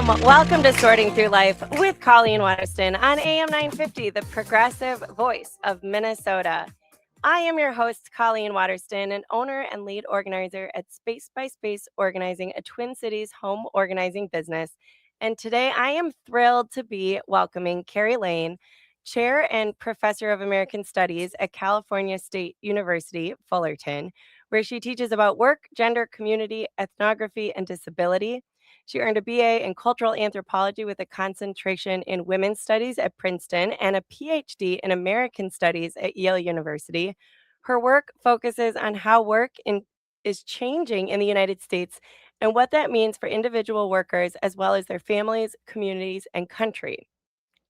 Welcome to Sorting Through Life with Colleen Waterston on AM 950, the progressive voice of Minnesota. I am your host, Colleen Waterston, an owner and lead organizer at Space by Space Organizing, a Twin Cities home organizing business. And today I am thrilled to be welcoming Carrie Lane, Chair and Professor of American Studies at California State University, Fullerton, where she teaches about work, gender, community, ethnography, and disability. She earned a BA in cultural anthropology with a concentration in women's studies at Princeton and a PhD in American studies at Yale University. Her work focuses on how is changing in the United States and what that means for individual workers as well as their families, communities, and country.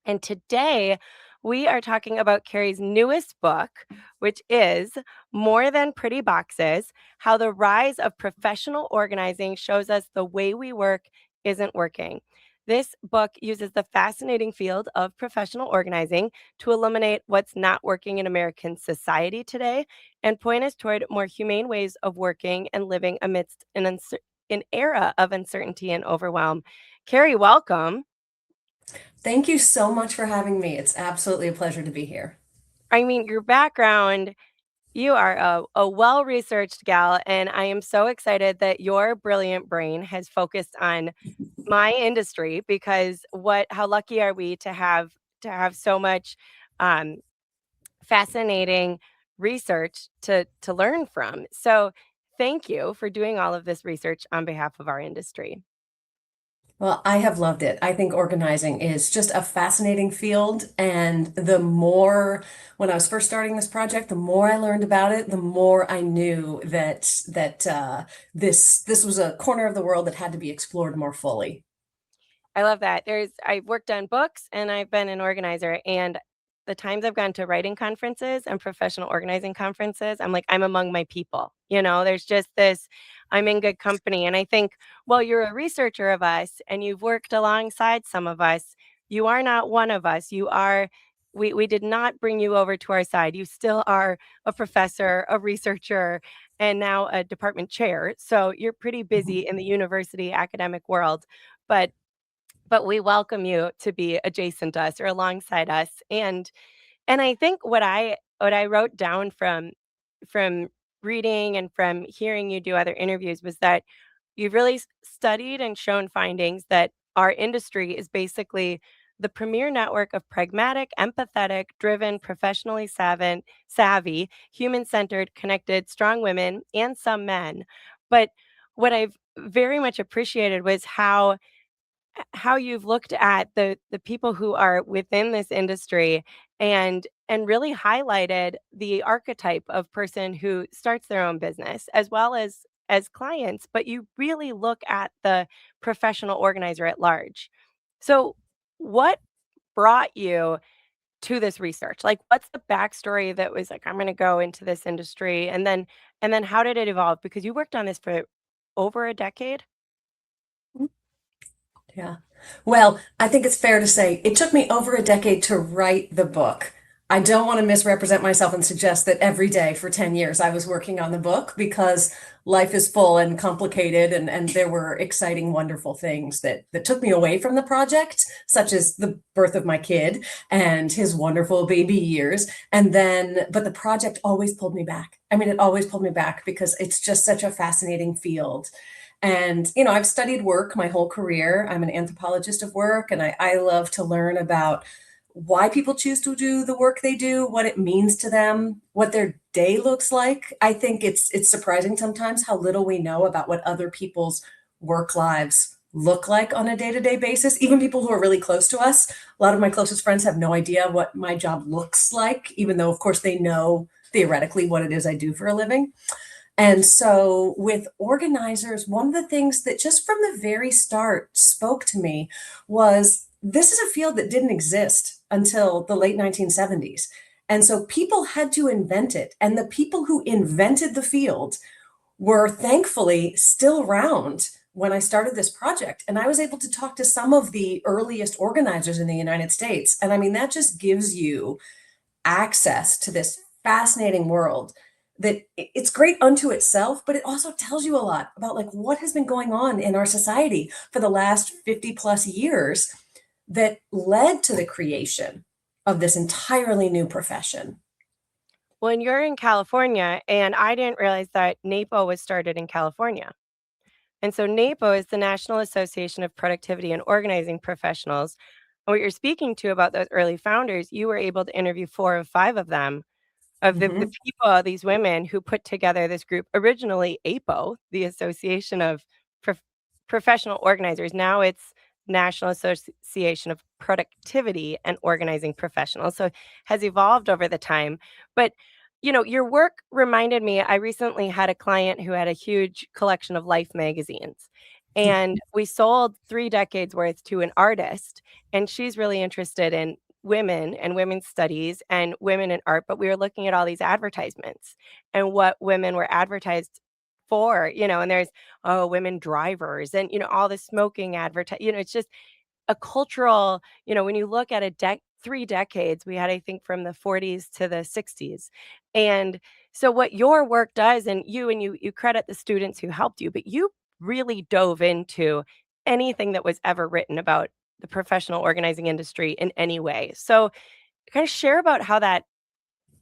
And today we are talking about Carrie's newest book, which is More Than Pretty Boxes: How the Rise of Professional Organizing Shows Us the Way We Work Isn't Working. This book uses the fascinating field of professional organizing to illuminate what's not working in American society today and point us toward more humane ways of working and living amidst an era of uncertainty and overwhelm. Carrie, welcome. Thank you so much for having me. It's absolutely a pleasure to be here. I mean, your background, you are a well-researched gal, and I am so excited that your brilliant brain has focused on my industry because how lucky are we to have so much um, fascinating research to learn from. So thank you for doing all of this research on behalf of our industry. Well, I have loved it. I think organizing is just a fascinating field. And the more, when I was first starting this project, the more I learned about it, the more I knew that this was a corner of the world that had to be explored more fully. I love that. I've worked on books and I've been an organizer, and the times I've gone to writing conferences and professional organizing conferences, I'm like, I'm among my people. There's just this, I'm in good company. And I think, well, you're a researcher of us and you've worked alongside some of us. You are not one of us. We did not bring you over to our side. You still are a professor, a researcher, and now a department chair. So you're pretty busy Mhm. in the university academic world. But we welcome you to be adjacent to us or alongside us. And I think what I wrote down from reading and from hearing you do other interviews was that you've really studied and shown findings that our industry is basically the premier network of pragmatic, empathetic, driven, professionally savvy, human-centered, connected, strong women and some men. But what I've very much appreciated was how you've looked at the people who are within this industry and really highlighted the archetype of person who starts their own business as well as clients, but you really look at the professional organizer at large. So what brought you to this research? Like, what's the backstory that was like, I'm going to go into this industry, and then how did it evolve? Because you worked on this for over a decade. Yeah. Well, I think it's fair to say it took me over a decade to write the book. I don't want to misrepresent myself and suggest that every day for 10 years I was working on the book because life is full and complicated and there were exciting, wonderful things that took me away from the project, such as the birth of my kid and his wonderful baby years. But the project always pulled me back. I mean, it always pulled me back because it's just such a fascinating field. And, I've studied work my whole career. I'm an anthropologist of work, and I love to learn about why people choose to do the work they do, what it means to them, what their day looks like. I think it's surprising sometimes how little we know about what other people's work lives look like on a day-to-day basis. Even people who are really close to us. A lot of my closest friends have no idea what my job looks like, even though, of course, they know theoretically what it is I do for a living. And so, with organizers, one of the things that just from the very start spoke to me was this is a field that didn't exist until the late 1970s. And so, people had to invent it. And the people who invented the field were thankfully still around when I started this project. And I was able to talk to some of the earliest organizers in the United States. And I mean, that just gives you access to this fascinating world. that it's great unto itself, but it also tells you a lot about like what has been going on in our society for the last 50 plus years that led to the creation of this entirely new profession. When you're in California, and I didn't realize that NAPO was started in California. And so NAPO is the National Association of Productivity and Organizing Professionals. And what you're speaking to about those early founders, you were able to interview 4 of 5 of them, of the Mhm. people, these women who put together this group, originally APO, the Association of Prof Professional Organizers. Now it's National Association of Productivity and Organizing Professionals, so has evolved over the time. But, your work reminded me, I recently had a client who had a huge collection of Life magazines, and we sold 3 decades worth to an artist, and she's really interested in women and women's studies and women in art, but we were looking at all these advertisements and what women were advertised for, and there's, oh, women drivers and, all the smoking it's just a cultural, when you look at 3 decades, we had, I think, from the 40s to the 60s. And so what your work does, and you credit the students who helped you, but you really dove into anything that was ever written about the professional organizing industry in any way. So kind of share about how that,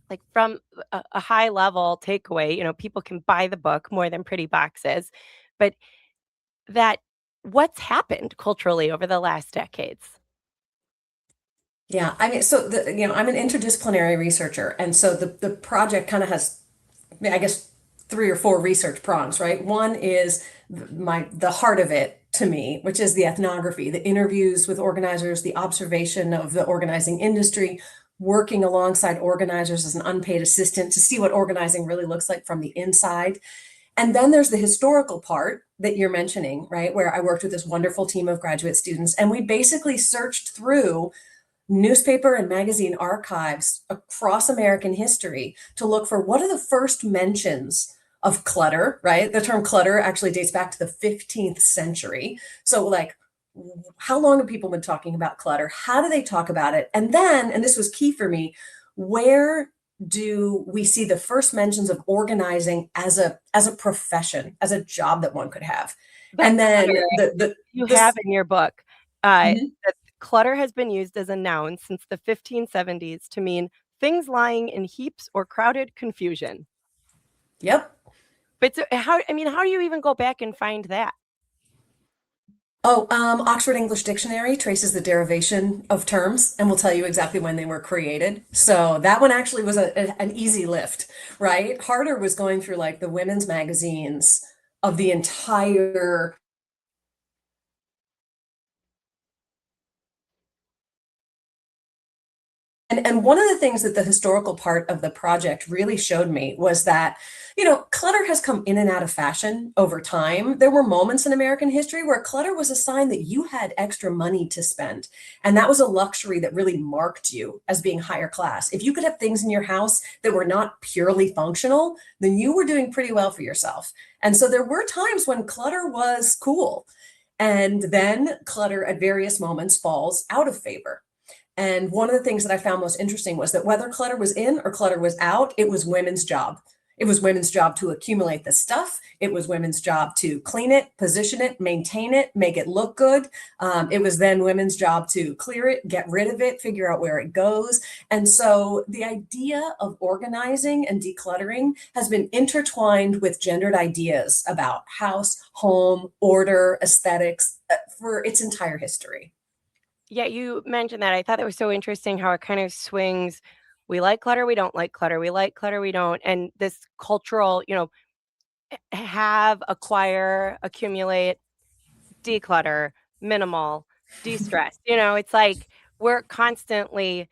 like from a high level takeaway, people can buy the book more than pretty boxes, but that what's happened culturally over the last decades. Yeah, I mean, so I'm an interdisciplinary researcher, and so the project kind of has, I guess, 3 or 4 research prongs, right? One is the heart of it to me, which is the ethnography, the interviews with organizers, the observation of the organizing industry, working alongside organizers as an unpaid assistant to see what organizing really looks like from the inside. And then there's the historical part that you're mentioning, right? Where I worked with this wonderful team of graduate students, and we basically searched through newspaper and magazine archives across American history to look for what are the first mentions of clutter, right? The term clutter actually dates back to the 15th century. So, like, how long have people been talking about clutter? How do they talk about it? And then, and this was key for me, where do we see the first mentions of organizing as a profession, as a job that one could have? But And then clutter, the you have this in your book, Mhm. that clutter has been used as a noun since the 1570s to mean things lying in heaps or crowded confusion. Yep. But so how do you even go back and find that? Oh, Oxford English Dictionary traces the derivation of terms and will tell you exactly when they were created. So that one actually was an easy lift, right? Harder was going through like the women's magazines of the entire. And one of the things that the historical part of the project really showed me was that, clutter has come in and out of fashion over time. There were moments in American history where clutter was a sign that you had extra money to spend. And that was a luxury that really marked you as being higher class. If you could have things in your house that were not purely functional, then you were doing pretty well for yourself. And so there were times when clutter was cool. And then clutter at various moments falls out of favor. And one of the things that I found most interesting was that whether clutter was in or clutter was out, it was women's job. It was women's job to accumulate the stuff. It was women's job to clean it, position it, maintain it, make it look good. It was then women's job to clear it, get rid of it, figure out where it goes. And so the idea of organizing and decluttering has been intertwined with gendered ideas about house, home, order, aesthetics for its entire history. Yeah, you mentioned that. I thought that was so interesting how it kind of swings. We like clutter, we don't like clutter. We like clutter, we don't. And this cultural, have, acquire, accumulate, declutter, minimal, de-stress. It's like we're constantly,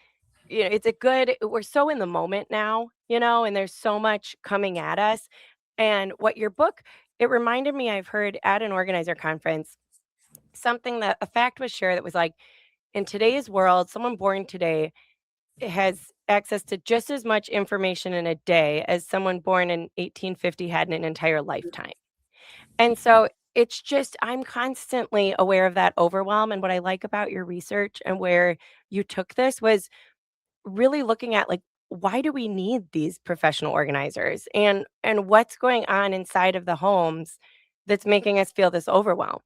we're so in the moment now, and there's so much coming at us. And what your book, it reminded me, I've heard at an organizer conference, something that a fact was shared that was like, in today's world, someone born today has access to just as much information in a day as someone born in 1850 had in an entire lifetime. And so it's just, I'm constantly aware of that overwhelm. And what I like about your research and where you took this was really looking at like why do we need these professional organizers, and what's going on inside of the homes that's making us feel this overwhelm?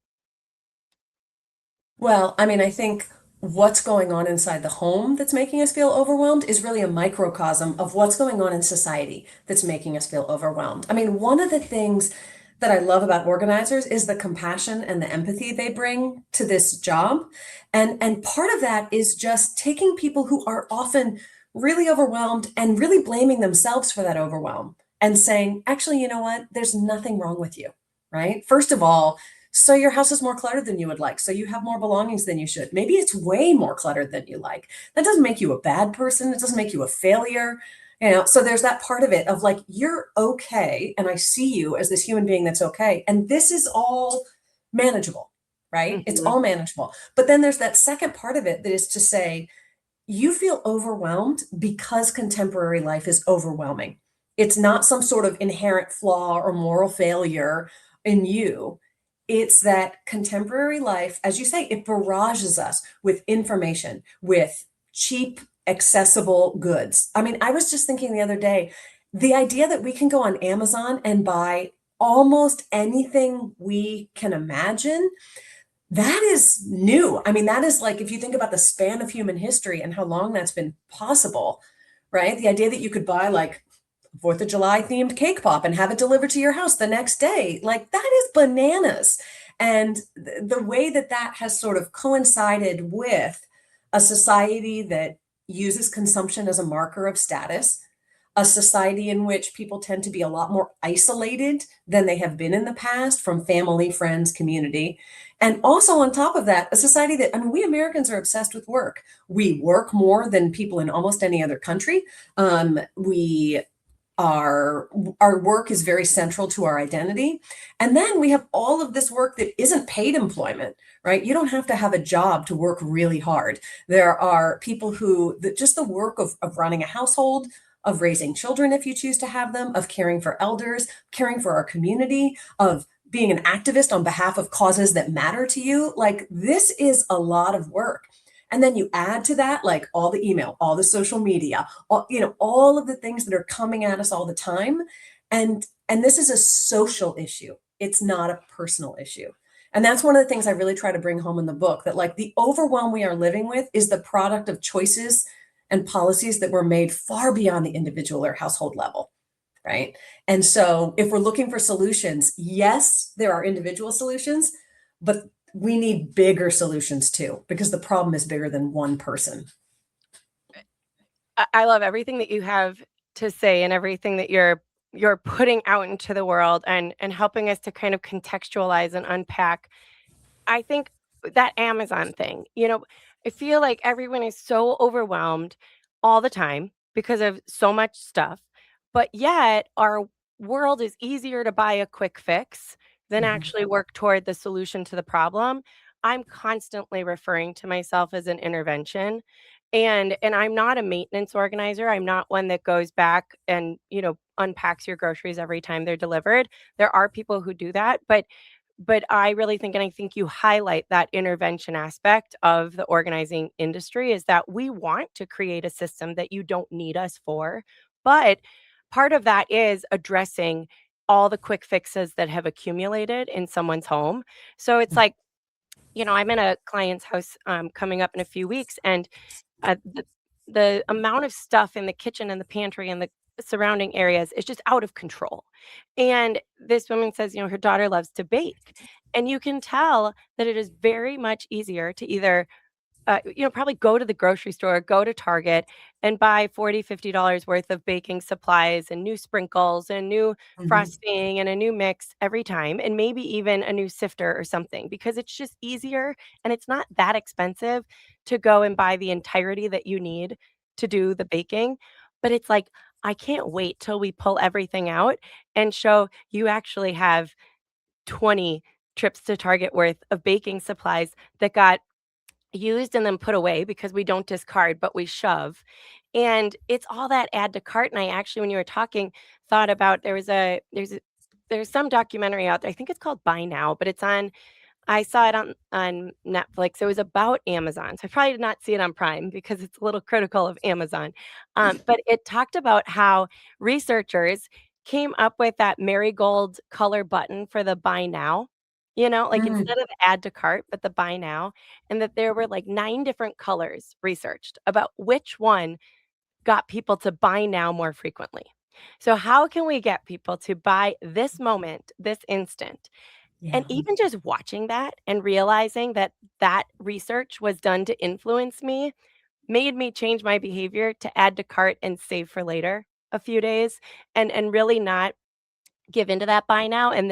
Well, I mean, I think what's going on inside the home that's making us feel overwhelmed is really a microcosm of what's going on in society that's making us feel overwhelmed. I mean, one of the things that I love about organizers is the compassion and the empathy they bring to this job. And part of that is just taking people who are often really overwhelmed and really blaming themselves for that overwhelm and saying, actually, you know what? There's nothing wrong with you, right? First of all, so your house is more cluttered than you would like. So you have more belongings than you should. Maybe it's way more cluttered than you like. That doesn't make you a bad person. It doesn't make you a failure. So there's that part of it of like, you're okay. And I see you as this human being that's okay. And this is all manageable, right? It's Mhm. all manageable. But then there's that second part of it that is to say, you feel overwhelmed because contemporary life is overwhelming. It's not some sort of inherent flaw or moral failure in you. It's that contemporary life, as you say, it barrages us with information, with cheap, accessible goods. I mean, I was just thinking the other day, the idea that we can go on Amazon and buy almost anything we can imagine, that is new. I mean, that is like if you think about the span of human history and how long that's been possible, right? The idea that you could buy like Fourth of July themed cake pop and have it delivered to your house the next day, like that is bananas. And the way that that has sort of coincided with a society that uses consumption as a marker of status, a society in which people tend to be a lot more isolated than they have been in the past from family, friends, community. And also, on top of that, a society that, I mean, we Americans are obsessed with work. We work more than people in almost any other country. We our work is very central to our identity. And then we have all of this work that isn't paid employment, right? You don't have to have a job to work really hard. There are people who that just the work of running a household, of raising children if you choose to have them, of caring for elders, caring for our community, of being an activist on behalf of causes that matter to you. Like this is a lot of work. And then you add to that like all the email, all the social media, all of the things that are coming at us all the time. And this is a social issue. It's not a personal issue. And that's one of the things I really try to bring home in the book, that like the overwhelm we are living with is the product of choices and policies that were made far beyond the individual or household level, right? And so if we're looking for solutions, yes, there are individual solutions, but we need bigger solutions too, because the problem is bigger than one person. I love everything that you have to say and everything that you're putting out into the world and helping us to kind of contextualize and unpack. I think that Amazon thing, I feel like everyone is so overwhelmed all the time because of so much stuff, but yet our world is easier to buy a quick fix than Mhm. actually work toward the solution to the problem. I'm constantly referring to myself as an intervention, and I'm not a maintenance organizer. I'm not one that goes back and, unpacks your groceries every time they're delivered. There are people who do that, but I really think, and I think you highlight that intervention aspect of the organizing industry, is that we want to create a system that you don't need us for. But part of that is addressing all the quick fixes that have accumulated in someone's home. So it's like, I'm in a client's house coming up in a few weeks, and the amount of stuff in the kitchen and the pantry and the surrounding areas is just out of control. And this woman says, her daughter loves to bake. And you can tell that it is very much easier to either probably go to the grocery store, go to Target and buy $40, $50 worth of baking supplies and new sprinkles and new Mhm. frosting and a new mix every time, and maybe even a new sifter or something, because it's just easier and it's not that expensive to go and buy the entirety that you need to do the baking. But it's like, I can't wait till we pull everything out and show you actually have 20 trips to Target worth of baking supplies that got used and then put away, because we don't discard, but we shove. And it's all that add to cart. And I actually, when you were talking, thought about there's some documentary out there. I think it's called Buy Now, but it's on I saw it on Netflix. It was about Amazon. So I probably did not see it on Prime because it's a little critical of Amazon. But it talked about how researchers came up with that marigold color button for the buy now, like Mm, instead of add to cart, but the buy now, and that there were like 9 different colors researched about which one got people to buy now more frequently. So how can we get people to buy this moment, this instant? And yeah. even just watching that and realizing that that research was done to influence me made me change my behavior to add to cart and save for later a few days and really not give into that buy now. And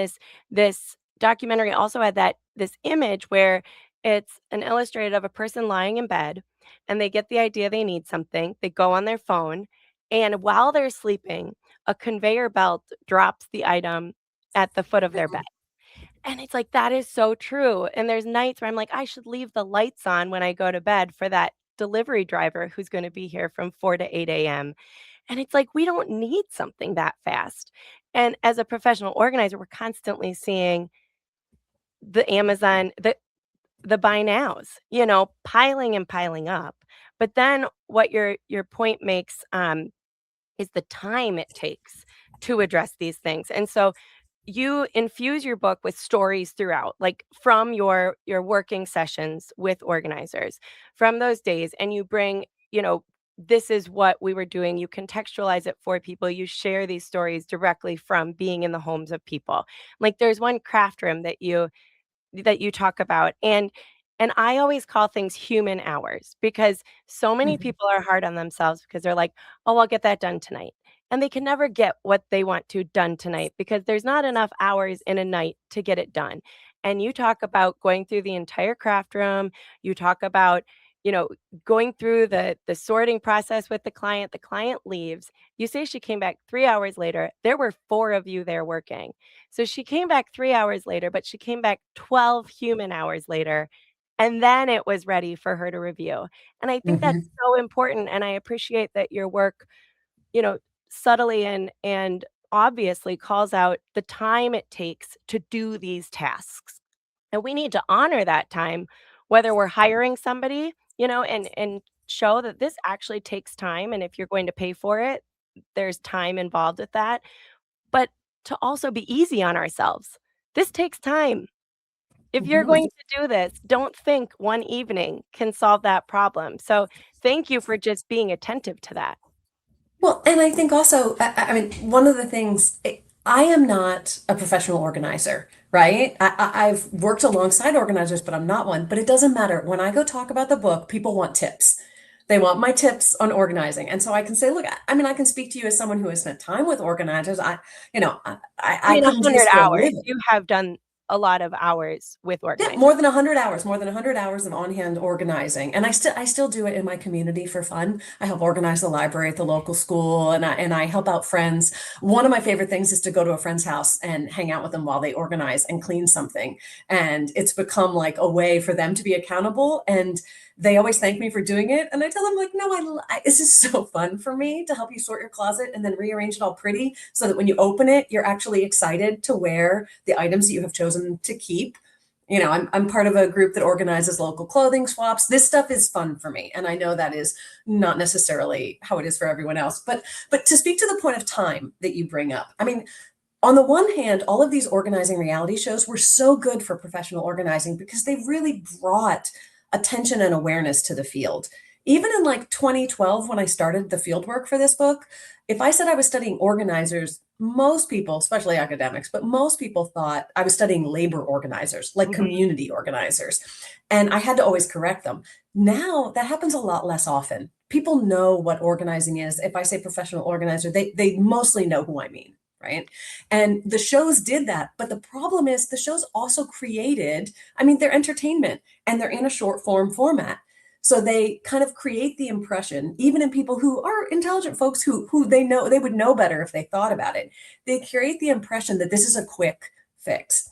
this documentary also had this image where it's an illustrated of a person lying in bed and they get the idea they need something, they go on their phone, and while they're sleeping, a conveyor belt drops the item at the foot of their bed. And it's like, that is so true, and there's nights where I'm like, "I should leave the lights on when I go to bed for that delivery driver who's gonna be here from 4 to 8 AM." And it's like, we don't need something that fast. And as a professional organizer, we're constantly seeing the Amazon the buy nows, piling and piling up. But then what your point makes, is the time it takes to address these things. And so you infuse your book with stories throughout, like from your working sessions with organizers from those days, and you bring, this is what we were doing. You contextualize it for people. You share these stories directly from being in the homes of people. Like there's one craft room that you talk about, and I always call things human hours because so many Mhm. people are hard on themselves because they're like, "Oh, I'll get that done tonight." And they can never get what they want to done tonight because there's not enough hours in a night to get it done. And you talk about going through the entire craft room, you talk about, you know, going through the sorting process with the client. The client leaves. You say she came back 3 hours later. There were 4 of you there working. So she came back 3 hours later, but she came back 12 human hours later, and then it was ready for her to review. And I think that's Mhm. so important, and I appreciate that your work, you know, subtly and obviously calls out the time it takes to do these tasks. And we need to honor that time, whether we're hiring somebody, and show that this actually takes time, and if you're going to pay for it, there's time involved with that, but to also be easy on ourselves. This takes time. If you're Mhm. going to do this, don't think one evening can solve that problem. So, thank you for just being attentive to that. Well, and I think also, I mean, one of the things, I am not a professional organizer, right? I've worked alongside organizers, but I'm not one. But it doesn't matter. When I go talk about the book, people want tips. They want my tips on organizing. And so I can say, look, I mean, I can speak to you as someone who has spent time with organizers. I I mean, couldn't do 100 this for a hours. living. You have done a lot of hours with Yeah, organizers. more than 100 hours of on-hand organizing. And I still do it in my community for fun. I help organize the library at the local school and I help out friends. One of my favorite things is to go to a friend's house and hang out with them while they organize and clean something. And it's become like a way for them to be accountable, and they always thank me for doing it. And I tell them like, no, this is so fun for me to help you sort your closet and then rearrange it all pretty so that when you open it, you're actually excited to wear the items that you have chosen to keep. I'm part of a group that organizes local clothing swaps. This stuff is fun for me, and I know that is not necessarily how it is for everyone else. But to speak to the point of time that you bring up, I mean, on the one hand, all of these organizing reality shows were so good for professional organizing because they really brought attention and awareness to the field. Even in like 2012, when I started the field work for this book, if I said I was studying organizers, most people, especially academics, but most people thought I was studying labor organizers, like Mhm. community organizers. And I had to always correct them. Now that happens a lot less often. People know what organizing is. If I say professional organizer, they mostly know who I mean, right? And the shows did that. But the problem is the shows also created, I mean, they're entertainment and they're in a short form format. So they kind of create the impression, even in people who are intelligent folks who they know they would know better if they thought about it. They create the impression that this is a quick fix.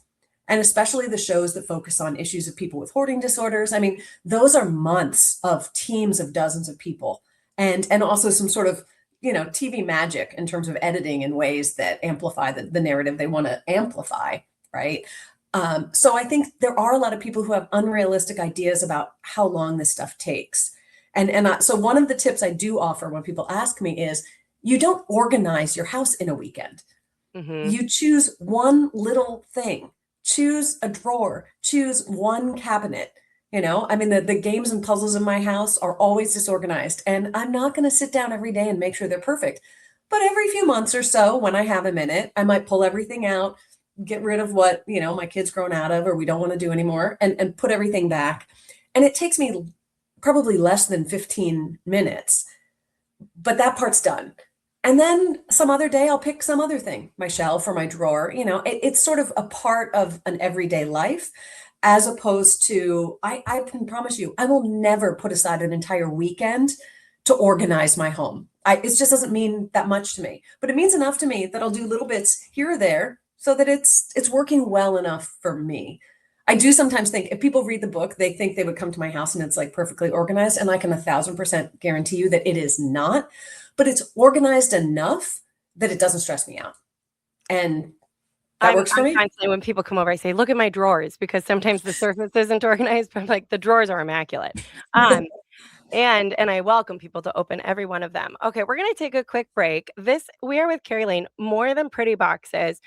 And especially the shows that focus on issues of people with hoarding disorders. I mean, those are months of teams of dozens of people and also some sort of TV magic in terms of editing in ways that amplify the narrative they want to amplify, right? So I think there are a lot of people who have unrealistic ideas about how long this stuff takes. So one of the tips I do offer when people ask me is you don't organize your house in a weekend. Hmm. You choose one little thing, choose a drawer, choose one cabinet. I mean, the games and puzzles in my house are always disorganized, and I'm not going to sit down every day and make sure they're perfect. But every few months or so, when I have a minute, I might pull everything out, get rid of what, my kid's grown out of or we don't want to do anymore, and put everything back. And it takes me probably less than 15 minutes, but that part's done. And then some other day, I'll pick some other thing, my shelf or my drawer. It's sort of a part of an everyday life, as opposed to, I can promise you, I will never put aside an entire weekend to organize my home. It just doesn't mean that much to me, but it means enough to me that I'll do little bits here or there so that it's working well enough for me. I do sometimes think if people read the book, they think they would come to my house and it's like perfectly organized. And I can 1,000% guarantee you that it is not, but it's organized enough that it doesn't stress me out. And that I'm works for me. constantly, when people come over, I say, "Look at my drawers," because sometimes the surface isn't organized, but I'm like, "The drawers are immaculate." Um, and I welcome people to open every one of them. Okay, we're gonna take a quick break. We are with Carrie Lane, More Than Pretty Boxes.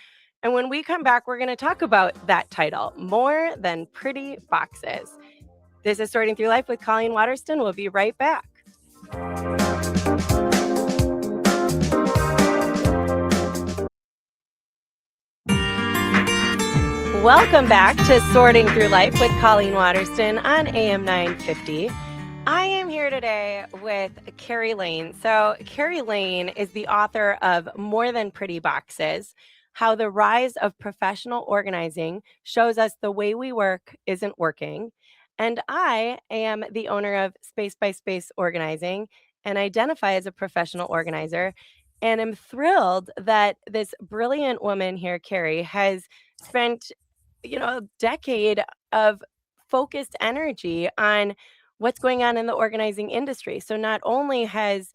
And when we come back, we're gonna talk about that title, More Than Pretty Boxes. This is Sorting Through Life with Colleen Waterston. We'll be right back. Welcome back to Sorting Through Life with Colleen Waterston on AM 950. I am here today with Carrie Lane. So, Carrie Lane is the author of More Than Pretty Boxes: How the Rise of Professional Organizing Shows Us the Way We Work Isn't Working. And I am the owner of Space by Space Organizing and identify as a professional organizer. And am thrilled that this brilliant woman here, Carrie, has spent, a decade of focused energy on what's going on in the organizing industry. So not only have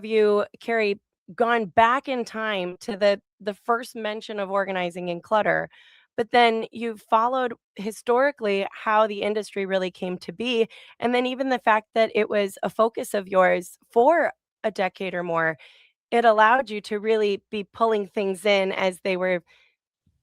you, Carrie, gone back in time to the first mention of organizing in Clutter, but then you've followed historically how the industry really came to be, and then even the fact that it was a focus of yours for a decade or more. It allowed you to really be pulling things in as they were,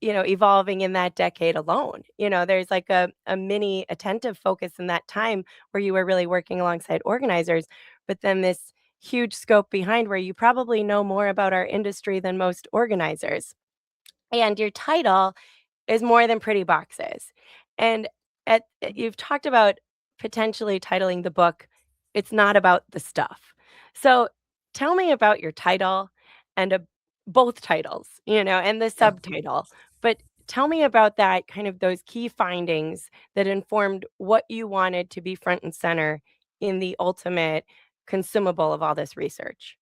evolving in that decade alone. There's like a mini attentive focus in that time where you were really working alongside organizers, but then this huge scope behind where you probably know more about our industry than most organizers. And your title is More Than Pretty Boxes. And you've talked about potentially titling the book, It's Not About the Stuff. So tell me about your title and both titles, and the Yeah. subtitle. But tell me about that, kind of those key findings that informed what you wanted to be front and center in the ultimate consumable of all this research.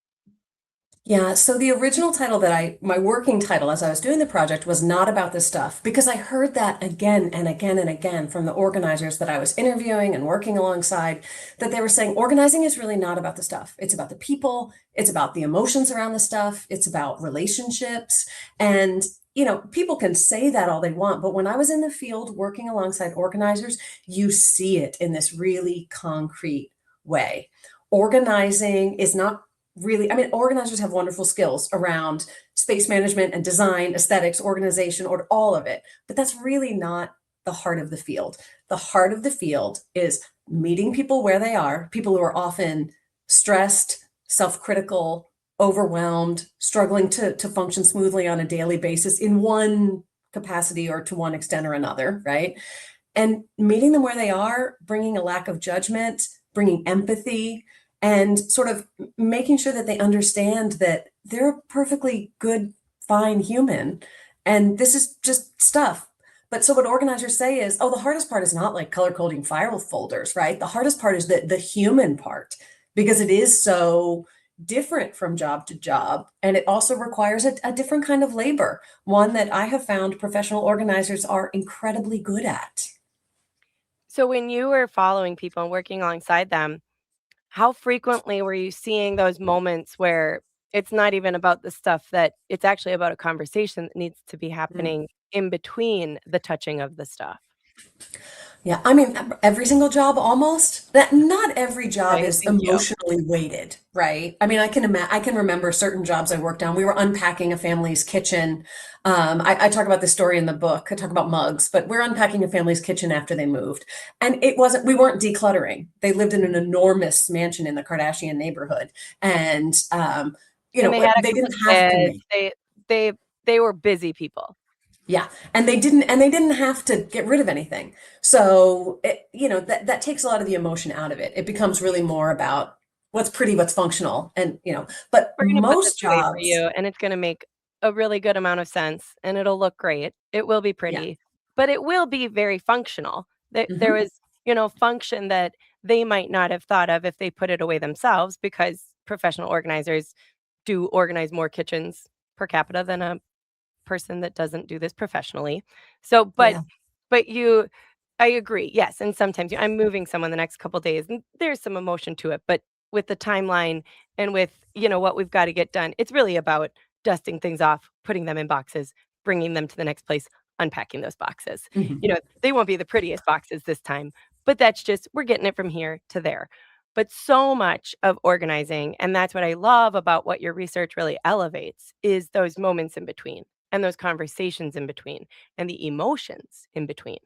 Yeah, so the original title my working title as I was doing the project was Not About This Stuff, because I heard that again and again and again from the organizers that I was interviewing and working alongside, that they were saying organizing is really not about the stuff. It's about the people, it's about the emotions around the stuff, it's about relationships. And, people can say that all they want, but when I was in the field working alongside organizers, you see it in this really concrete way. Organizing is not really, I mean, organizers have wonderful skills around space management and design, aesthetics, organization, or all of it. But that's really not the heart of the field. The heart of the field is meeting people where they are, people who are often stressed, self-critical, overwhelmed, struggling to function smoothly on a daily basis in one capacity or to one extent or another, right? And meeting them where they are, bringing a lack of judgment, bringing empathy, and sort of making sure that they understand that they're a perfectly good, fine human. And this is just stuff. But so what organizers say is, oh, the hardest part is not like color coding file folders, right? The hardest part is the human part, because it is so different from job to job. And it also requires a different kind of labor, one that I have found professional organizers are incredibly good at. So when you were following people and working alongside them, how frequently were you seeing those moments where It's not even about the stuff that it's actually about a conversation that needs to be Mm. happening in between the touching of the stuff. Yeah, I mean, every single job almost. That not every job Right. is Thank you. emotionally weighted, right? I mean, I can remember certain jobs I worked on. We were unpacking a family's kitchen. I talk about this story in the book. I talk about mugs, but we're unpacking a family's kitchen after they moved, and we weren't decluttering. They lived in an enormous mansion in the Kardashian neighborhood, and And they had a they couple didn't have to kids. make. They they were busy people. Yeah, and they didn't have to get rid of anything. So, that takes a lot of the emotion out of it. It becomes really more about what's pretty, what's functional, and but We're gonna put this most away for jobs, you, and it's gonna make a really good amount of sense, and it'll look great. It will be yeah. pretty, but it will be very functional. There Hmm. was, function that they might not have thought of if they put it away themselves because professional organizers do organize more kitchens per capita than a person that doesn't do this professionally. So, Yeah. but you I agree. Yes, and sometimes I'm moving someone the next couple days and there's some emotion to it, but with the timeline and with, what we've got to get done, it's really about dusting things off, putting them in boxes, bringing them to the next place, unpacking those boxes. Hmm. They won't be the prettiest boxes this time, but that's just we're getting it from here to there. But so much of organizing, and that's what I love about what your research really elevates, is those moments in between and those conversations in between and the emotions in between.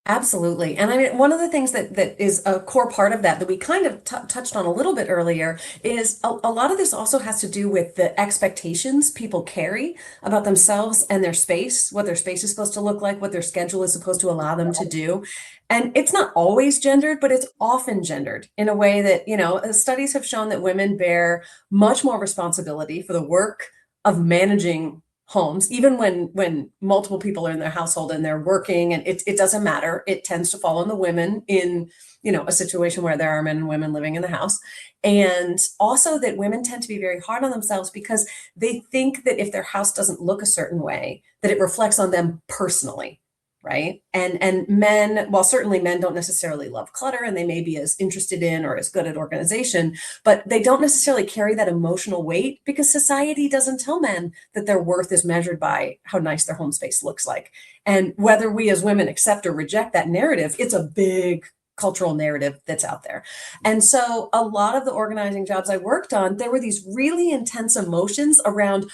Absolutely. And I mean, one of the things that is a core part of that we kind of touched on a little bit earlier is a lot of this also has to do with the expectations people carry about themselves and their space, what their space is supposed to look like, what their schedule is supposed to allow them to do. And it's not always gendered, but it's often gendered in a way that, studies have shown that women bear much more responsibility for the work of managing homes, even when multiple people are in their household and they're working, and it doesn't matter. It tends to fall on the women in, a situation where there are men and women living in the house. And also that women tend to be very hard on themselves because they think that if their house doesn't look a certain way, that it reflects on them personally. Right. And men, well, certainly men don't necessarily love clutter and they may be as interested in or as good at organization, but they don't necessarily carry that emotional weight because society doesn't tell men that their worth is measured by how nice their home space looks like. And whether we as women accept or reject that narrative, it's a big cultural narrative that's out there. And so a lot of the organizing jobs I worked on, there were these really intense emotions around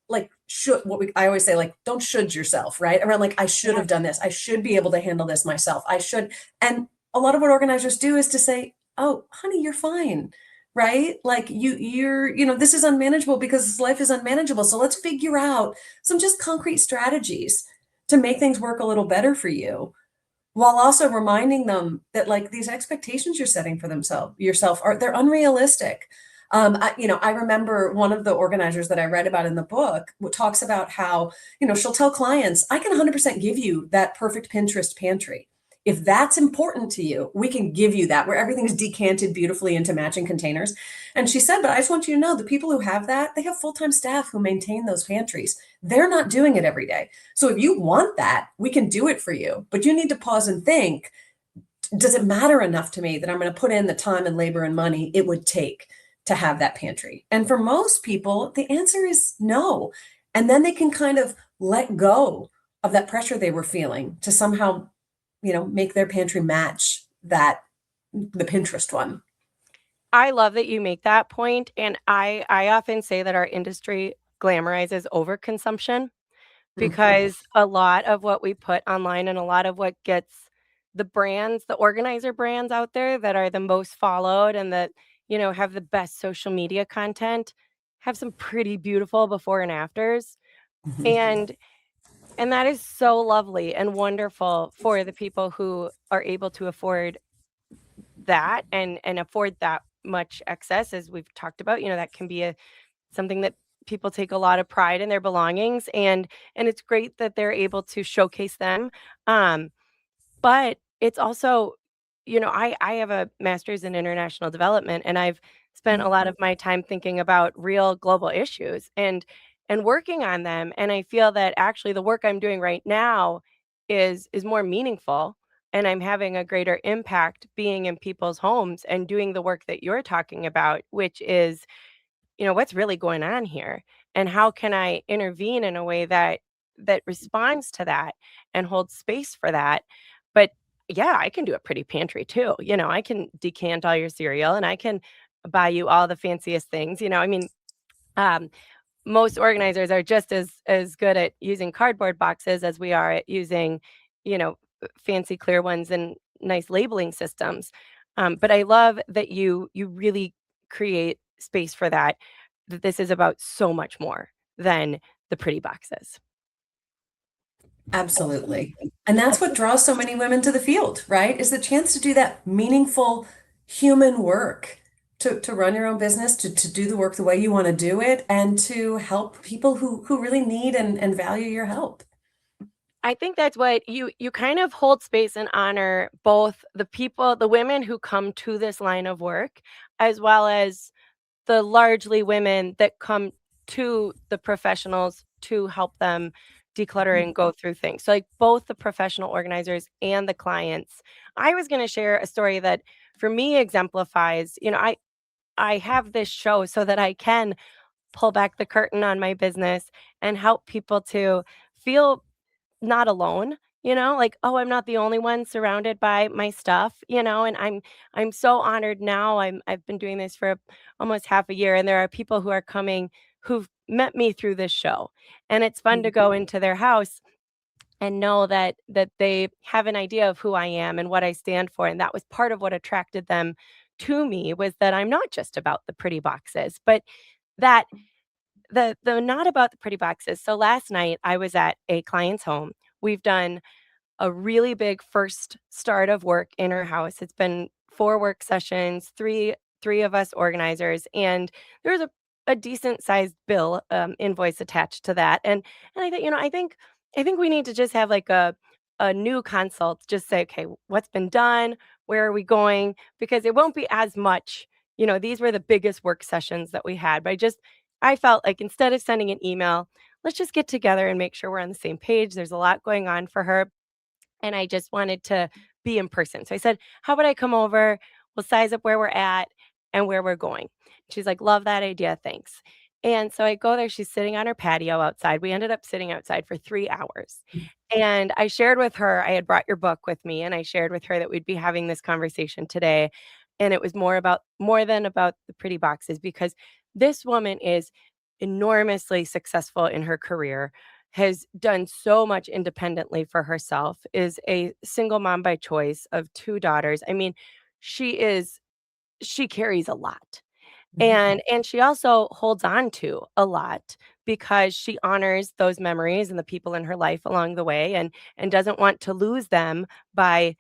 like should I always say, like, don't should yourself, right? Around like I should Yeah. have done this. I should be able to handle this myself. I should. And a lot of what organizers do is to say, "Oh, honey, you're fine." Right? Like this is unmanageable because life is unmanageable. So let's figure out some just concrete strategies to make things work a little better for you while also reminding them that like these expectations you're setting for themselves yourself are they're unrealistic. I remember one of the organizers that I read about in the book talks about how she'll tell clients, I can 100% give you that perfect Pinterest pantry. If that's important to you, we can give you that, where everything's decanted beautifully into matching containers. And she said, but I just want you to know the people who have that, they have full-time staff who maintain those pantries. They're not doing it every day. So if you want that, we can do it for you. But you need to pause and think, does it matter enough to me that I'm going to put in the time and labor and money it would take to have that pantry? And for most people, the answer is no. And then they can kind of let go of that pressure they were feeling to somehow, make their pantry match the Pinterest one. I love that you make that point, and I often say that our industry glamorizes overconsumption Mm. because a lot of what we put online and a lot of what gets the organizer brands out there that are the most followed and that, have the best social media content have some pretty beautiful before and afters. And and that is so lovely and wonderful for the people who are able to afford that and afford that much excess as we've talked about. That can be something that people take a lot of pride in their belongings and it's great that they're able to showcase them. Um, but it's also, I have a master's in international development and I've spent a lot of my time thinking about real global issues and working on them. And I feel that actually the work I'm doing right now is more meaningful and I'm having a greater impact being in people's homes and doing the work that you're talking about, which is what's really going on here? And how can I intervene in a way that responds to that and holds space for that? But yeah, I can do a pretty pantry too. I can decant all your cereal and I can buy you all the fanciest things. I mean, um, most organizers are just as good at using cardboard boxes as we are at using, fancy clear ones and nice labeling systems. But I love that you really create space for that. That this is about so much more than the pretty boxes. Absolutely. And that's what draws so many women to the field, right? Is the chance to do that meaningful human work, to run your own business, to do the work the way you want to do it, and to help people who really need and value your help. I think that's what you kind of hold space and honor both the people, the women who come to this line of work, as well as the largely women that come to the professionals to help them declutter and go through things. So, like, both the professional organizers and the clients. I was going to share a story that for me exemplifies, I have this show so that I can pull back the curtain on my business and help people to feel not alone, like, "Oh, I'm not the only one surrounded by my stuff," and I'm so honored now. I've been doing this for almost half a year, and there are people who are coming who've met me through this show, and it's fun to go into their house and know that they have an idea of who I am and what I stand for, and that was part of what attracted them to me, was that I'm not just about the pretty boxes, but that the not about the pretty boxes. So last night I was at a client's home. We've done a really big first start of work in her house. It's been 4 work sessions, 3 of us organizers, and there's a decent sized bill, invoice attached to that. And I think, I think we need to just have like a new consult, just say, okay, what's been done? Where are we going? Because it won't be as much. These were the biggest work sessions that we had. But I felt like instead of sending an email, let's just get together and make sure we're on the same page. There's a lot going on for her and I just wanted to be in person. So I said, "How about I come over? We'll size up where we're at and where we're going." She's like, "Love that idea, thanks." And so I go there, she's sitting on her patio outside. We ended up sitting outside for 3 hours. And I shared with her, I had brought your book with me, and I shared with her that we'd be having this conversation today. And it was more than about the pretty boxes because this woman is enormously successful in her career, has done so much independently for herself, is a single mom by choice of 2 daughters. I mean, she carries a lot. And she also holds on to a lot because she honors those memories and the people in her life along the way and doesn't want to lose them by,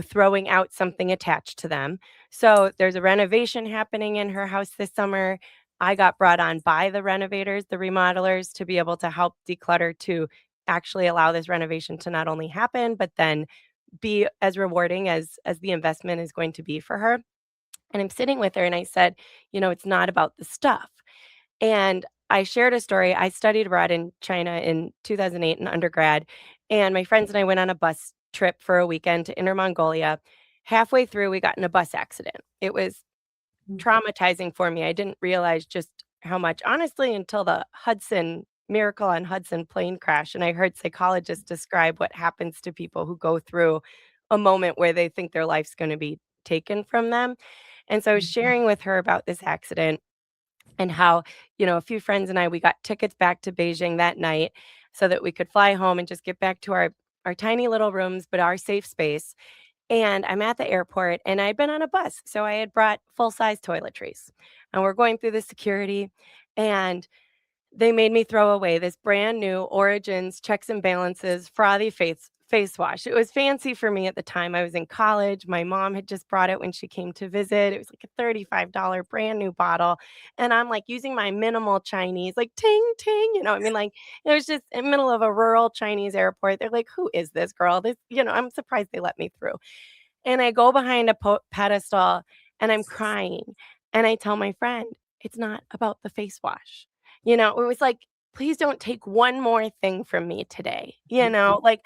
throwing out something attached to them. So there's a renovation happening in her house this summer. I got brought on by the renovators, the remodelers, to be able to help declutter to actually allow this renovation to not only happen, but then be as rewarding as the investment is going to be for her. And I'm sitting with her and I said, it's not about the stuff. And I shared a story. I studied abroad in China in 2008 in undergrad, and my friends and I went on a bus trip for a weekend to Inner Mongolia. Halfway through, we got in a bus accident. It was traumatizing for me. I didn't realize just how much, honestly, until the Miracle on Hudson plane crash. And I heard psychologists describe what happens to people who go through a moment where they think their life's going to be taken from them. And so I was sharing with her about this accident and how, a few friends and we got tickets back to Beijing that night so that we could fly home and just get back to our tiny little rooms, but our safe space. And I'm at the airport and I'd been on a bus. So I had brought full-size toiletries. And we're going through the security and they made me throw away this brand new Origins Checks and Balances frothy face wash. It was fancy for me at the time. I was in college. My mom had just brought it when she came to visit. It was like a $35 brand new bottle. And I'm like using my minimal Chinese, like ting ting, I mean, like it was just in the middle of a rural Chinese airport. They're like, who is this girl? I'm surprised they let me through. And I go behind a pedestal and I'm crying. And I tell my friend, it's not about the face wash. It was like, please don't take one more thing from me today. Like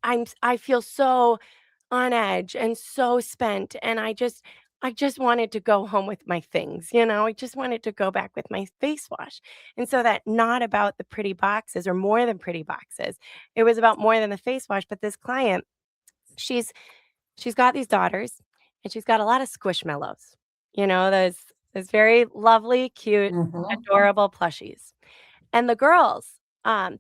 I feel so on edge and so spent. And I just wanted to go home with my things, you know? I just wanted to go back with my face wash. And so that not about the pretty boxes or more than pretty boxes. It was about more than the face wash, but this client, she's she's got these daughters and she's got a lot of squishmallows. You know, those very lovely, cute, Hmm. adorable plushies. And the girls,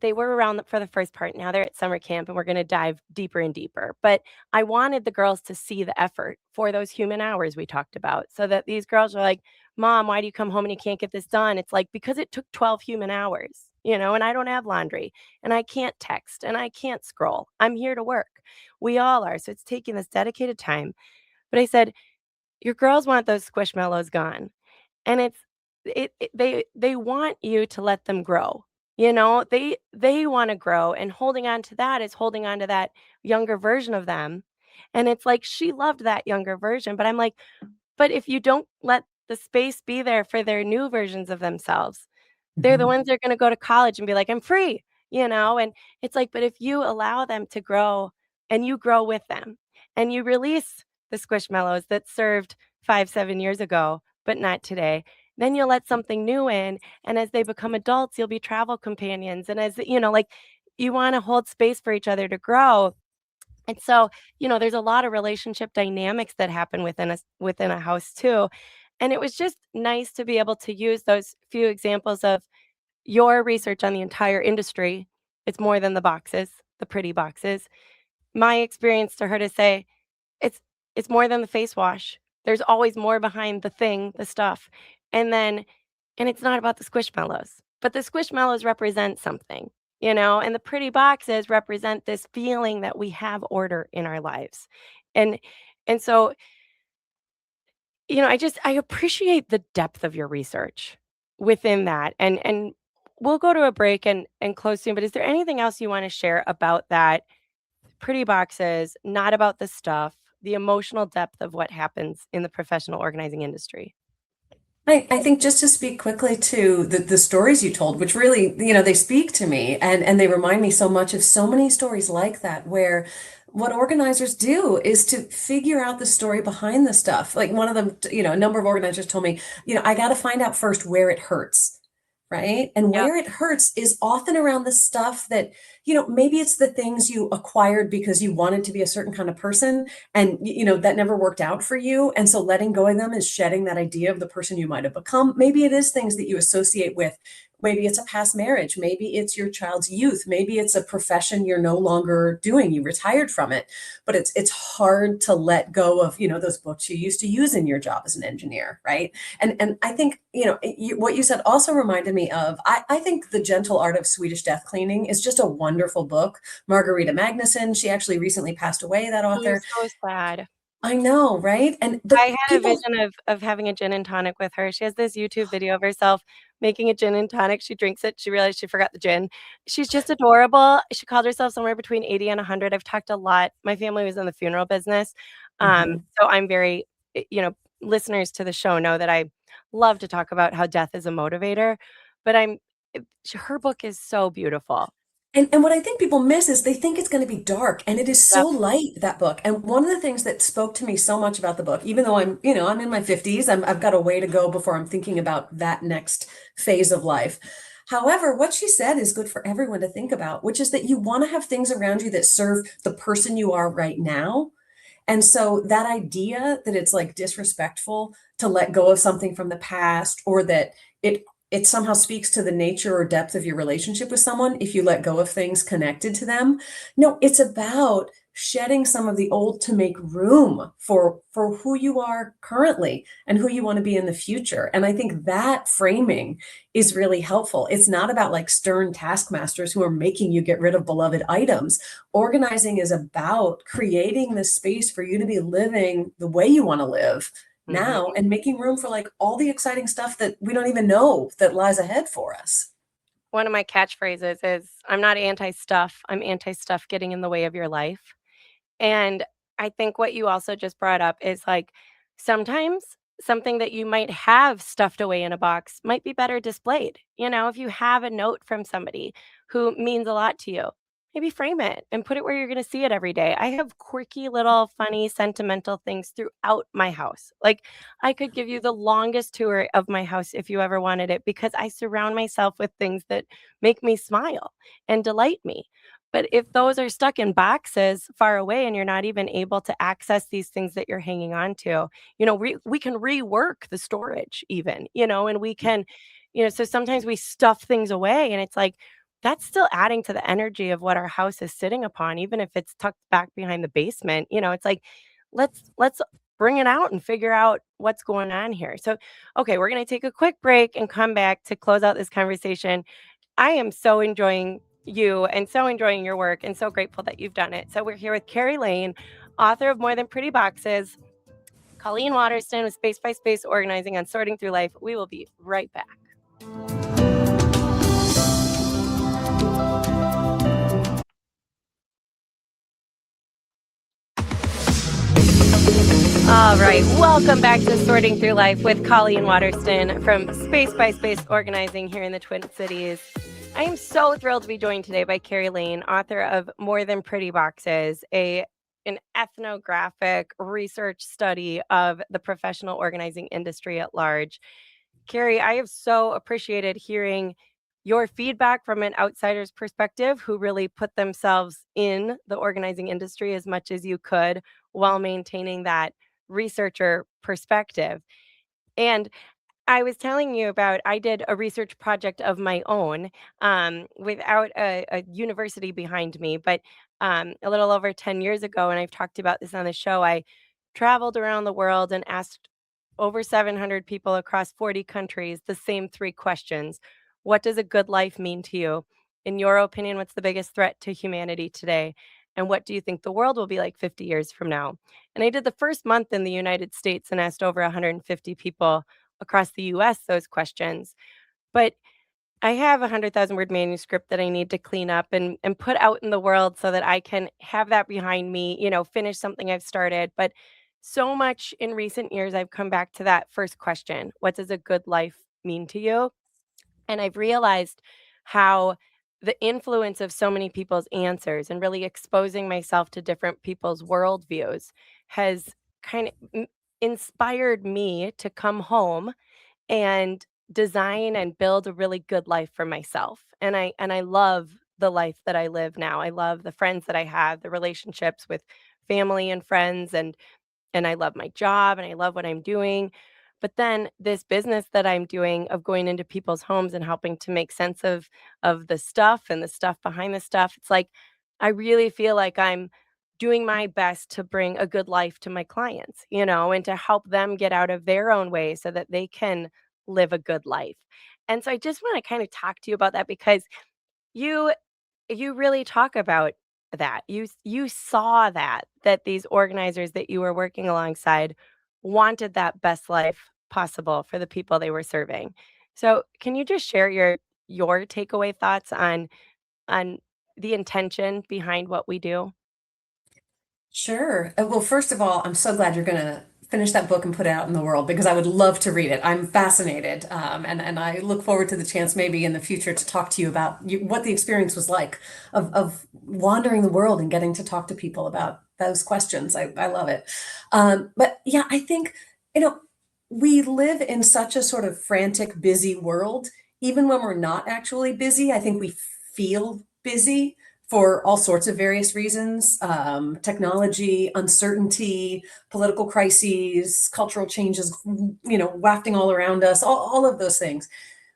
they were around for the first part. Now they're at summer camp, and we're going to dive deeper and deeper. But I wanted the girls to see the effort for those human hours we talked about, so that these girls are like, "Mom, why do you come home and you can't get this done?" It's like because it took 12 human hours, you know, and I don't have laundry, and I can't text, and I can't scroll. I'm here to work. We all are, so it's taking this dedicated time. But I said, "Your girls want those squishmallows gone." And they want you to let them grow, you know? They wanna grow, and holding on to that is holding on to that younger version of them, and it's like she loved that younger version, but I'm like, "But if you don't let the space be there for their new versions of themselves, they're the Hmm. ones that are gonna go to college and be like, 'I'm free,' you know?" And it's like, but if you allow them to grow and you grow with them and you release the squishmallows that served 5, 7 years ago, but not today, then you'll let something new in, and as they become adults, you'll be travel companions, and as you know, like, you wanna hold space for each other to grow, and so, you know, there's a lot of relationship dynamics that happen within a house too, and it was just nice to be able to use those few examples of your research on the entire industry. It's more than the boxes, the pretty boxes. My experience to her to say, "It's it's more than the face wash. There's always more behind the thing, the stuff." And then and it's not about the squishmallows, but the squishmallows represent something, you know, and the pretty boxes represent this feeling that we have order in our lives. And and so, you know, I appreciate the depth of your research within that. And we'll go to a break and close soon, but is there anything else you want to share about that pretty boxes, not about the stuff, the emotional depth of what happens in the professional organizing industry? I think just to speak quickly to the stories you told, which really, they speak to me and they remind me so much of so many stories like that, where what organizers do is to figure out the story behind the stuff. Like one of them, a number of organizers told me, I got to find out first where it hurts. Right. And Yep. where it hurts is often around the stuff that, maybe it's the things you acquired because you wanted to be a certain kind of person and that never worked out for you, and so letting go of them is shedding that idea of the person you might have become. Maybe it is things that you associate with. Maybe it's a past marriage, maybe it's your child's youth, maybe it's a profession you're no longer doing, you retired from it. But it's hard to let go of those books you used to use in your job as an engineer, right? And I think what you said also reminded me of, I think The Gentle Art of Swedish Death Cleaning is just a wonderful book. Margarita Magnusson, she actually recently passed away, that I'm author. so sad. I know, right? And but I had a people, vision of having a gin and tonic with her. She has this YouTube video of herself making a gin and tonic. She drinks it, she realized she forgot the gin. She's just adorable. She called herself somewhere between 80 and 100. I've talked a lot. My family was in the funeral business. Mhm. So I'm very, you know, listeners to the show know that I love to talk about how death is a motivator, but her book is so beautiful. And what I think people miss is they think it's going to be dark, and it is so Yep. light, that book. And one of the things that spoke to me so much about the book, even though I'm in my 50s, I've got a way to go before I'm thinking about that next phase of life. However, what she said is good for everyone to think about, which is that you want to have things around you that serve the person you are right now. And so that idea that it's like disrespectful to let go of something from the past, or that it it somehow speaks to the nature or depth of your relationship with someone if you let go of things connected to them. No, it's about shedding some of the old to make room for who you are currently and who you want to be in the future. And I think that framing is really helpful. It's not about like stern taskmasters who are making you get rid of beloved items. Organizing is about creating the space for you to be living the way you want to live now, Mhm. and making room for like all the exciting stuff that we don't even know that lies ahead for us. One of my catchphrases is, "I'm not anti-stuff, I'm anti-stuff getting in the way of your life." And I think what you also just brought up is, like, sometimes something that you might have stuffed away in a box might be better displayed. You know, if you have a note from somebody who means a lot to you, maybe frame it and put it where you're going to see it every day. I have quirky little funny sentimental things throughout my house. Like I could give you the longest tour of my house if you ever wanted it because I surround myself with things that make me smile and delight me. But if those are stuck in boxes far away and you're not even able to access these things that you're hanging on to, we can rework the storage even, and we can, so sometimes we stuff things away and it's like, that's still adding to the energy of what our house is sitting upon, even if it's tucked back behind the basement. It's like, let's bring it out and figure out what's going on here. So, okay, we're going to take a quick break and come back to close out this conversation. I am so enjoying you and so enjoying your work and so grateful that you've done it. So we're here with Carrie Lane, author of More Than Pretty Boxes, Colleen Waterston with Space by Space Organizing on Sorting Through Life. We will be right back. All right, welcome back to Sorting Through Life with Colleen Waterston from Space by Space Organizing here in the Twin Cities. I am so thrilled to be joined today by Carrie Lane, author of More Than Pretty Boxes, an ethnographic research study of the professional organizing industry at large. Carrie, I have so appreciated hearing your feedback from an outsider's perspective who really put themselves in the organizing industry as much as you could while maintaining that researcher perspective. And I was telling you about I did a research project of my own without a university behind me, but a little over 10 years ago, and I've talked about this on the show, I traveled around the world and asked over 700 people across 40 countries the same three questions. What does a good life mean to you? In your opinion, what's the biggest threat to humanity today? And what do you think the world will be like 50 years from now? And I did the first month in the United States and asked over 150 people across the US those questions. But I have a 100,000 word manuscript that I need to clean up and put out in the world so that I can have that behind me, finish something I've started. But so much in recent years, I've come back to that first question. What does a good life mean to you? And I've realized how the influence of so many people's answers and really exposing myself to different people's worldviews has kind of inspired me to come home and design and build a really good life for myself. And I love the life that I live now. I love the friends that I have, the relationships with family and friends, and I love my job and I love what I'm doing. But then this business that I'm doing of going into people's homes and helping to make sense of the stuff and the stuff behind the stuff, it's like I really feel like I'm doing my best to bring a good life to my clients, and to help them get out of their own way so that they can live a good life. And so I just want to kind of talk to you about that because you you really talk about that. You saw that these organizers that you were working alongside wanted that best life possible for the people they were serving. So, can you just share your takeaway thoughts on the intention behind what we do? Sure. Well, first of all, I'm so glad you're going to finish that book and put it out in the world because I would love to read it. I'm fascinated, and I look forward to the chance maybe in the future to talk to you about what the experience was like of wandering the world and getting to talk to people about those questions. I love it. But yeah, I think, you know, we live in such a sort of frantic, busy world. Even when we're not actually busy, I think we feel busy for all sorts of various reasons, technology, uncertainty, political crises, cultural changes, wafting all around us, all of those things.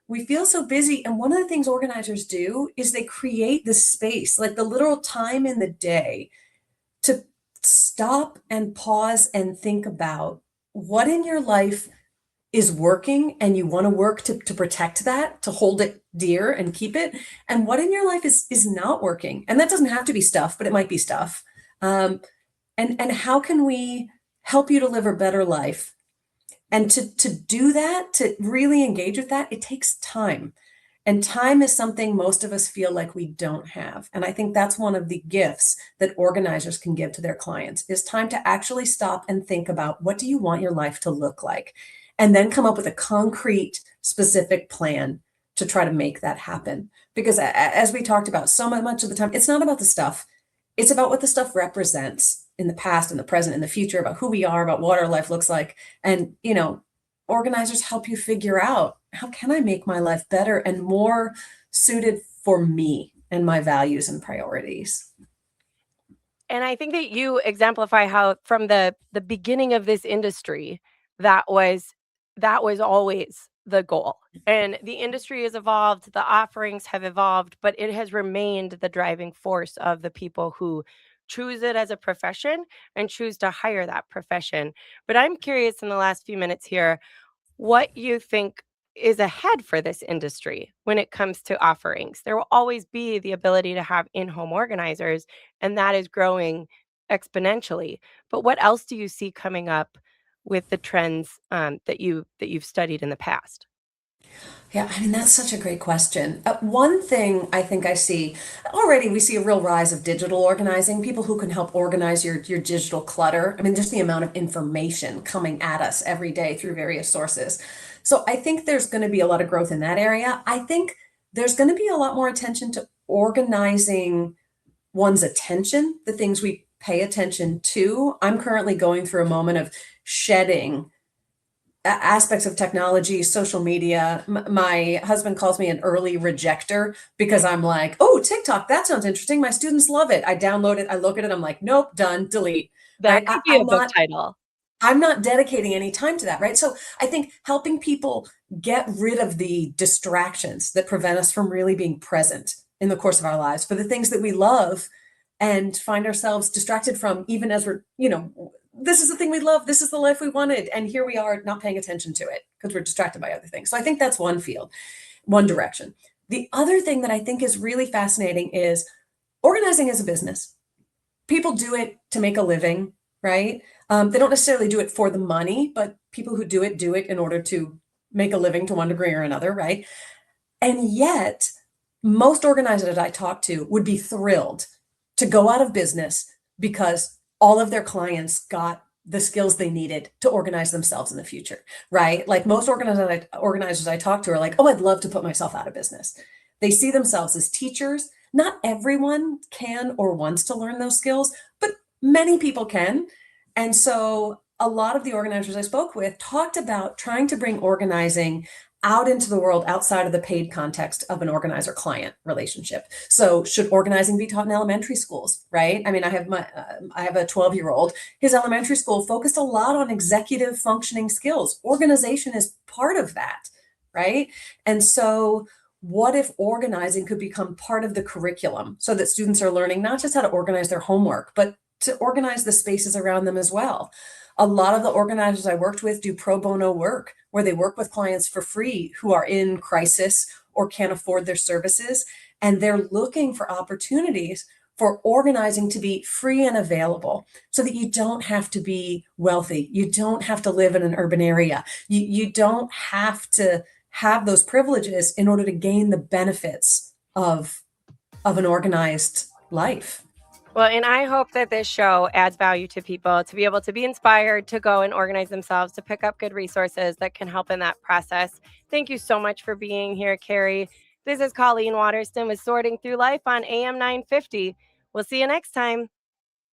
We feel so busy. And one of the things organizers do is they create this space, like the literal time in the day, to stop and pause and think about what in your life is working and you want to work to protect that, to hold it dear and keep it, and what in your life is not working. And that doesn't have to be stuff, but it might be stuff. And how can we help you to live a better life? And to do that, to really engage with that, it takes time. And time is something most of us feel like we don't have. And I think that's one of the gifts that organizers can give to their clients is time to actually stop and think about what do you want your life to look like? And then come up with a concrete, specific plan to try to make that happen. Because as we talked about so much of the time, it's not about the stuff. It's about what the stuff represents in the past, in the present, in the future, about who we are, about what our life looks like. And, organizers help you figure out, how can I make my life better and more suited for me and my values and priorities? And I think that you exemplify how from the beginning of this industry, that was that was always the goal. And the industry has evolved, the offerings have evolved, but it has remained the driving force of the people who choose it as a profession and choose to hire that profession. But I'm curious in the last few minutes here, what you think is ahead for this industry when it comes to offerings. There will always be the ability to have in-home organizers, and that is growing exponentially. But what else do you see coming up with the trends that you've studied in the past? Yeah, I mean, that's such a great question. One thing I think I see already, we see a real rise of digital organizing, people who can help organize your digital clutter. I mean, just the amount of information coming at us every day through various sources. So I think there's going to be a lot of growth in that area. I think there's going to be a lot more attention to organizing one's attention, the things we pay attention to. I'm currently going through a moment of shedding aspects of technology, social media. My husband calls me an early rejecter because I'm like, oh, TikTok, that sounds interesting. My students love it. I download it, I look at it, I'm like, nope, done, delete. That Right? could be a book title. I'm not dedicating any time to that, right? So I think helping people get rid of the distractions that prevent us from really being present in the course of our lives for the things that we love and find ourselves distracted from, even as we're, this is the thing we love, this is the life we wanted, and here we are not paying attention to it because we're distracted by other things. So I think that's one field, one direction. The other thing that I think is really fascinating is organizing as a business. People do it to make a living, right? They don't necessarily do it for the money, but people who do it in order to make a living to one degree or another, right? And yet, most organizers I talk to would be thrilled to go out of business because all of their clients got the skills they needed to organize themselves in the future, right? Like most organizers I talk to are like, oh, I'd love to put myself out of business. They see themselves as teachers. Not everyone can or wants to learn those skills, but many people can. And so a lot of the organizers I spoke with talked about trying to bring organizing out into the world outside of the paid context of an organizer client relationship. So should organizing be taught in elementary schools, right? I mean, I have a 12-year-old. His elementary school focused a lot on executive functioning skills. Organization is part of that, right? And so what if organizing could become part of the curriculum so that students are learning not just how to organize their homework, but to organize the spaces around them as well? A lot of the organizers I worked with do pro bono work where they work with clients for free who are in crisis or can't afford their services. And they're looking for opportunities for organizing to be free and available so that you don't have to be wealthy. You don't have to live in an urban area. You don't have to have those privileges in order to gain the benefits of an organized life. Well, and I hope that this show adds value to people to be able to be inspired to go and organize themselves, to pick up good resources that can help in that process. Thank you so much for being here, Carrie. This is Colleen Waterston with Sorting Through Life on AM 950. We'll see you next time.